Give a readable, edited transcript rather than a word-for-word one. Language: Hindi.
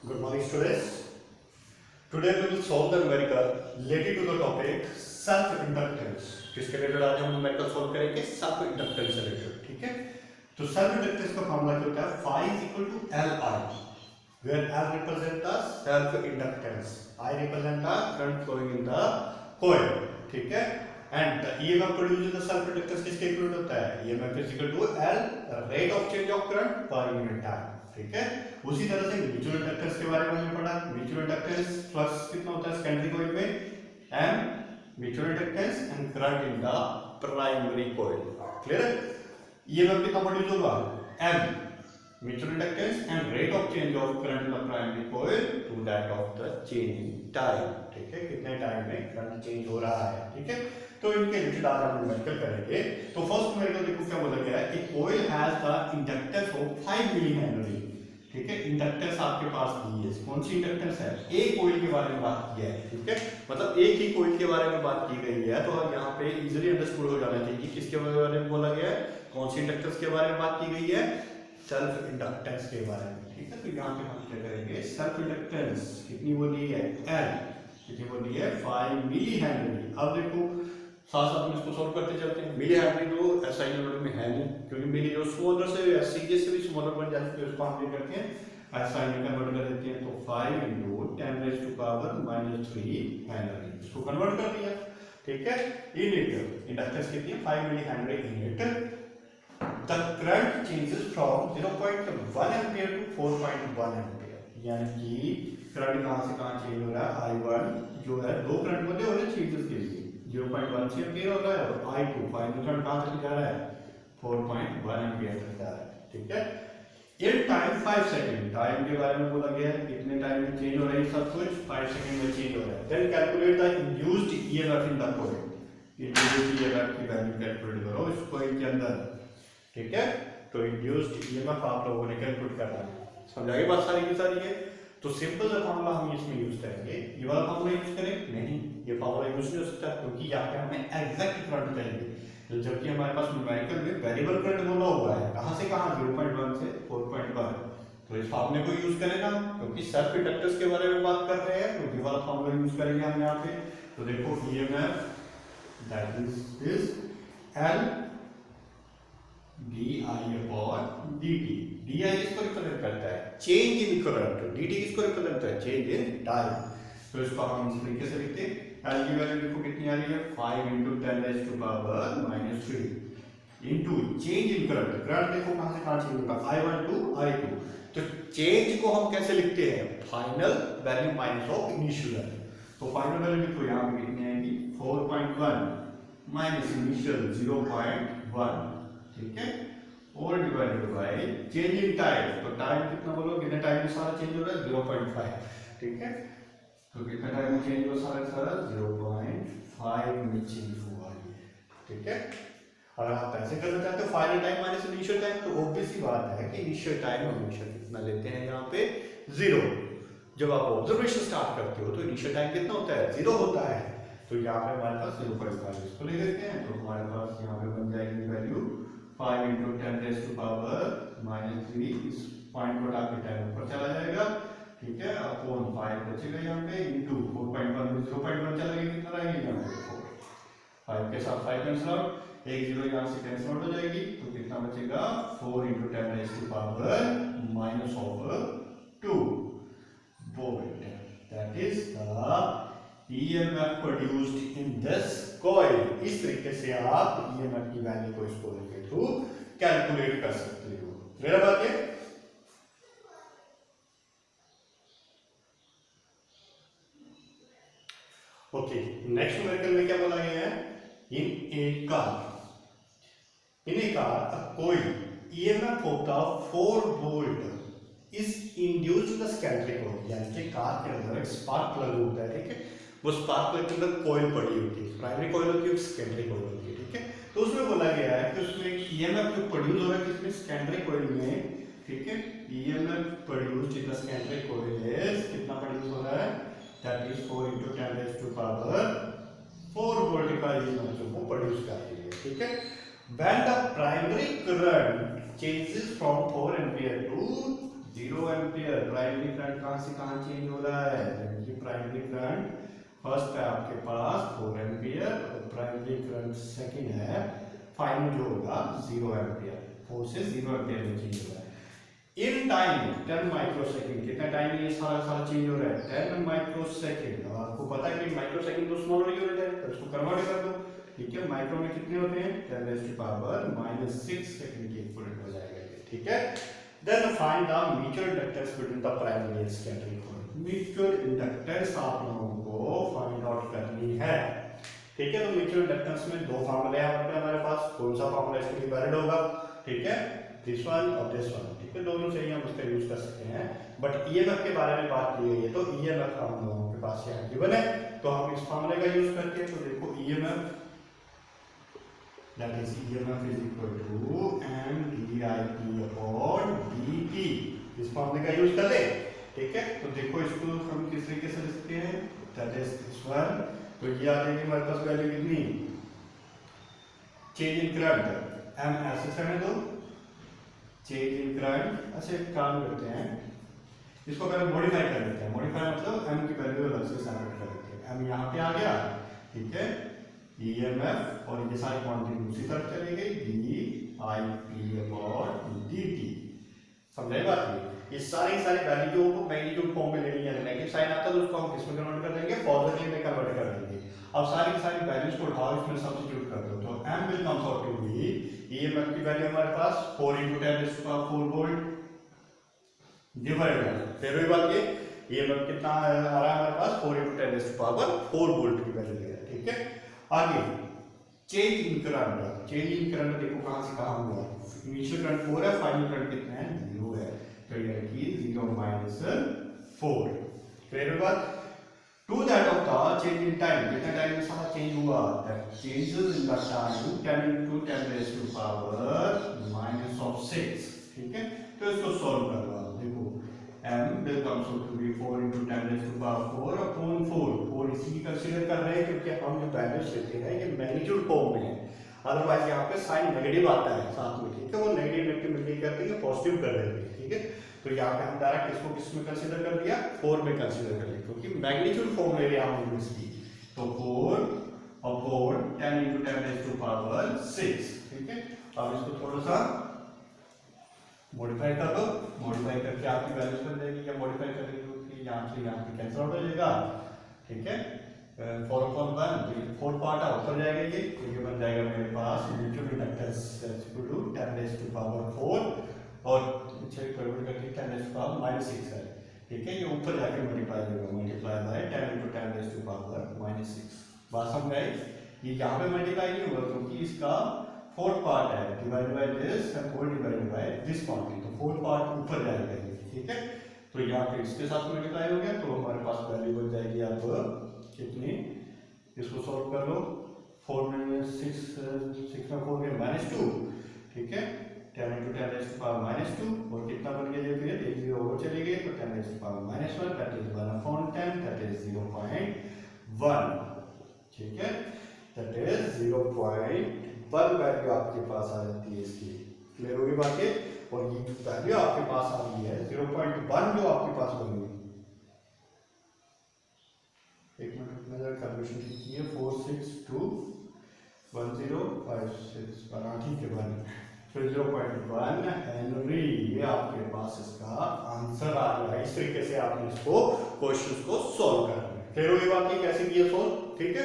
Good morning, students. Today we will solve the numerical related to the topic self inductance. किसके रिलेटेड आज हम numerical solve करेंगे? self inductance से रिलेटेड, ठीक है? तो self inductance का फॉर्मूला क्या होता है? phi is equal to Li, where L represents the self inductance, I represent the current flowing in the coil, ठीक है? And the EMF produced in the self inductance किसके इक्वल होता है? EMF is equal to L, rate of change of current per unit time. ठीक है, उसी तरह से म्यूचुअल इंडक्टेंस के बारे में हमने पढ़ा। म्यूचुअल इंडक्टेंस फ्लक्स कितना होता है सेकेंडरी कॉइल में, M mutual inductance and current in the primary coil. Clear है? ईएमएफ कितना प्रोड्यूस होगा, M mutual inductance and rate of change of current in the primary coil to that of the change in time. ठीक है, कितने टाइम में करंट चेंज हो रहा है। ठीक है, तो इनके रिलेटेड आज हम न्यूमेरिकल करेंगे। तो फर्स्ट न्यूमेरिकल देखो क्या बोला गया है कि coil has the inductance of 5 milli henry. ठीक है, इंडक्टेंस आपके पास दी है, कौन सी इंडक्टेंस है, एक कॉइल के बारे में बात की है। ठीक है, मतलब एक ही कॉइल के बारे में बात की गई है, तो यहाँ पे इजीली अंडरस्टूड हो जाना चाहिए कि किसके बारे में बोला गया है, कौन सी इंडक्टेंस के बारे में बात की गई है, सेल्फ इंडक्टेंस के बारे में। ठीक है, तो यहाँ पे हम क्या करेंगे, सेल्फ इंडक्टेंस कितनी बोली है, एल कितनी बोली है, 5 मिली हेनरी। अब देखो साथ साथ में इसको सॉल्व करते चलते हैं। मिली हेनरी तो एसआई यूनिट में है नहीं, क्योंकि मिली जो स्मॉलर से एसआई से भी स्मॉलर बन जाती है, उसको हम क्या करते हैं एसआई में कन्वर्ट कर देते हैं। तो 5 × 10⁻³ हेनरी, इसको कन्वर्ट कर दिया। ठीक है, इन इट इंडक्टेंस कितनी है, 5 milli henry in it. The current changes from 0.1 ampere to 4.1 ampere, यानी कि करंट कहां से कहां चेंज हो रहा है, I1 जो है दो करंट बोले हो रहे चेंजेस के लिए 0.1 से एम्पीयर हो रहा है, और I2 फाइनल करंट कहां तक जा रहा है, 4.1 एम्पीयर तक जा रहा है। ठीक है, इन टाइम 5 सेकंड, टाइम के बारे में बोला गया है, कितने टाइम में चेंज हो रहा है सब कुछ, 5 सेकंड में चेंज हो रहा है। Then calculate the induced EMF in the coil. Induced EMF की वैल्यू कैलकुलेट करो इस कॉइल के अंदर। ठीक है, तो इंड्यूस्ड ईएमएफ आप लोगों ने कैलकुलेट करना है। समझाइए बात सारी की सारी है। तो सिंपल सा फॉर्मूला हम इसमें यूज करेंगे, ये वाला फॉर्मूला यूज करें नहीं, ये फॉर्मूला यूज नहीं हो सकता, क्योंकि यहाँ पे हमें एग्जैक्ट करंट चाहिए, जबकि हमारे पास न्यूमेरिकल में वेरिएबल करंट बोला हुआ है, कहां से कहां, 0.1 से 4.1। तो इस फॉर्मूले को यूज करें ना, क्योंकि सेल्फ इंडक्टेंस के बारे में बात कर रहे हैं, तो ये वाला फॉर्मूला यूज करेंगे हम यहाँ पे। तो देखो EMF that is L di/dt, di इसको रिप्रेजेंट करता है चेंज इन करंट, dt किसको रिप्रेजेंट करता है, चेंज इन टाइम। तो इसको हम इस तरीके से लिखते हैं, l की वैल्यू देखो कितनी आ रही है, 5 × 10⁻³ into change in current. Current देखो कहां से कहां चेंज होगा, I1 टू I2। तो चेंज को हम कैसे लिखते हैं, final value minus of initial value. तो फाइनल वैल्यू देखो यहां पे कितनी आएगी, 4.1 माइनस इनिशियल 0.1। ठीक है, और divided by change in time. तो टाइम कितना बोलो, कितने टाइम में सारा चेंज हो रहा है, 0.5। ठीक है, तो कितने टाइम में चेंज हो सारा 0.5 में चेंज हुआ है। ठीक है, अगर आप ऐसे करना चाहते हो final time minus initial time, तो ऑब्वियस सी बात है कि इनिशियल टाइम हमेशा कितना लेते हैं यहाँ पे, 0। जब आप ऑब्जर्वेशन स्टार्ट करते हो तो इनिशियल टाइम कितना होता है, 0 होता है। तो यहाँ पे हमारे पास 0.5 इसको ले लेते हैं, तो हमारे पास यहाँ पे बन जाएगी वैल्यू 5 × 10⁻³ इस पॉइंट को हटा के टाइम ऊपर चला जाएगा। ठीक है, अपॉन 5 बचेगा यहाँ पे, इनटू 4.1 में 0.1 चला गया, कितना रहेगा यहाँ पे 4। 5 के साथ 5 कैंसिल आउट, एक 0 यहाँ से कैंसिल आउट हो जाएगी, तो कितना बचेगा, 4 × 10⁻² volt। That is the EMF produced in this coil। इस तरीके से आप EMF की वैल्यू को इस कॉइल के थ्रू कैलकुलेट कर सकते हो। मेरा बात है, ओके। नेक्स्ट न्यूमेरिकल में क्या बोला गया है, in a car a coil EMF of the 4 volt is induced in the secondary coil, यानी कि कार के अंदर एक स्पार्क प्लग होता है। ठीक है, वो स्पार्क प्लग के अंदर कॉइल पड़ी होती है, प्राइमरी कॉइल होती है, सेकेंडरी कॉइल होती है। ठीक है, तो उसमें बोला गया है कि उसमें ईएमएफ जो प्रोड्यूस हो रहा है किसमें, सेकेंडरी कॉइल में। ठीक है, EMF produced in the secondary coil is कितना प्रोड्यूस हो रहा है, दैट इज 4 × 10⁻⁴ वोल्ट का ईएमएफ जो वो प्रोड्यूस कर रही है। ठीक है, when the primary current changes from 4 ampere to 0 ampere primary current कहाँ से कहाँ चेंज हो रहा है, ये प्राइमरी करंट फर्स्ट है आपके पास 4 एम्पियर और प्राइमरी करंट सेकंड है फाइनल जो होगा 0 एम्पियर, 4 से 0 एम्पियर में चेंज हो रहा है। इन टाइम 10 माइक्रोसेकंड, कितना टाइम में ये सारा चेंज हो रहा है 10 माइक्रोसेकंड। अब आपको पता है कि माइक्रोसेकंड तो स्मॉलर यूनिट है तो इसको कन्वर्ट कर दो, ठीक है। माइक्रो में कितने होते हैं 10⁻⁻6 सेकंड के इक्विवेलेंट हो जाएगा ये, ठीक है। Then find the mutual inductance between the primary and secondary coil. Mutual inductance आप लोगों को फाइंड आउट करनी है, ठीक है। तो म्यूचुअल इंडक्टेंस में दो फार्मूले हैं हमारे पास, कौन सा फार्मूला इसके लिए वैलिड होगा, ठीक है, दिस वन और दिस वन, ठीक है, दोनों से ही हम उसका यूज कर सकते हैं। बट ईएमएफ के बारे में बात की गई है तो ईएमएफ हम लोगों के पास यहाँ गिवन है तो हम इस फार्मूले का यूज करते हैं। तो देखो EMF that is EMF is equal to mdIP/dt, इस फॉर्मूले का यूज कर ले, ठीक है। तो देखो इसको हम किस तरीके से लिखते हैं, that is this one, तो ये आ जाएगी हमारे पास वैल्यू कितनी, चेंज इन करंट m ऐसे करने दो, चेंज इन करंट। अच्छा एक काम करते हैं, इसको पहले मॉडिफाई कर लेते हैं। मॉडिफाई मतलब m की वैल्यू अलग से सेपरेट कर लेते हैं। m यहाँ पे आ गया, ठीक है, EMF और ये सारी क्वांटिटी दूसरी तरफ चली गई dIP/dt, समझे बात ये सारी वैल्यू को मैग्नीट्यूड फॉर्म में लेनी है, नेगेटिव साइन आता है तो उसको हम किस में कन्वर्ट कर देंगे, पॉजिटिव में कन्वर्ट कर देंगे। अब सारी वैल्यूज को उठाओ इसमें सब्स्टिट्यूट कर दो तो m will comes out to be EMF की वैल्यू हमारे पास 4 × 10⁴ वोल्ट डिवाइडेड बाय, फिर वही बात ये EMF कितना आ रहा है हमारे पास 4 × 10⁴ वोल्ट की वैल्यू है, ठीक है। आगे change in current, change in current देखो कहां से कहां हुआ, इनिशियल करंट 4 है, फाइनल करंट कितना है 0 है, तो ये की 0 - 4। फिर बाद to that of the change in time, कितना टाइम में सारा चेंज हुआ, that changes in the time 10 × 10⁻⁻6, ठीक है। तो इसको सॉल्व करवा देखो m will comes out to be 4 × 10⁴ upon 4 इसी की कंसीडर कर रहे हैं क्योंकि हम जो वैल्यूज लेते हैं ये मैग्नीट्यूड फॉर्म में है, अदरवाइज यहाँ पे साइन नेगेटिव आता है साथ में, ठीक है, वो नेगेटिव मिलके करते हैं पॉजिटिव कर देते हैं, ठीक है। तो यहाँ पे हम डायरेक्ट इसको किस में कंसीडर कर दिया 4 में कंसीडर कर लिया क्योंकि मैग्नीट्यूड फॉर्म ले लिया हमने इसकी, तो 4 upon 10 × 10⁻6, ठीक है। अब इसको थोड़ा सा मॉडिफाई कर दो, मॉडिफाई करके आपकी वैल्यूज बन जाएगी, या मॉडिफाई करेंगे तो यहाँ से यहाँ पे कैंसिल आउट हो जाएगा, ठीक है। 4/1 4 पार्ट है ऊपर जाएगा ये, तो ये बन जाएगा मेरे पास म्यूचुअल इंडक्टेंस 10⁴ और चेक कन्वर्ट करके 10⁻⁻6 है, ठीक है। ये ऊपर जाके मल्टीप्लाई होगा, मल्टीप्लाई बाय 10 × 10⁻⁻6। बात समझ आई, ये यहाँ पे मल्टीप्लाई नहीं होगा क्योंकि इसका 4th पार्ट है divided by this and 4 divided by this quantity, तो 4th पार्ट ऊपर जाएगा ये, ठीक है। तो यहाँ पे इसके साथ मल्टीप्लाई हो गया तो हमारे पास वैल्यू बन जाएगी अब कितनी, इसको सॉल्व कर लो, 4 में 6 में 4 में -2, ठीक है, 10 × 10⁻⁻2 और कितना बन गया ये फिर एक 0 और चली गई तो 10⁻⁻1 दैट इज 1/10 दैट इज 0.1, ठीक है, दैट इज 0.1 वैल्यू आपके पास आ जाती है इसकी, क्लियर होगी बात ये। और ये वैल्यू आपके पास आ रही है 0.1 जो आपके पास बनी है, एक मिनट में जरा कैलकुलेशन कीजिए, 4621056 ठीक है बन, फिर 0.1 हेनरी, ये आपके पास इसका आंसर आ रहा है। इस तरीके से आपने इसको क्वेश्चन को सॉल्व करना है, क्लियर होगी बात ये कैसे किया सॉल्व, ठीक है।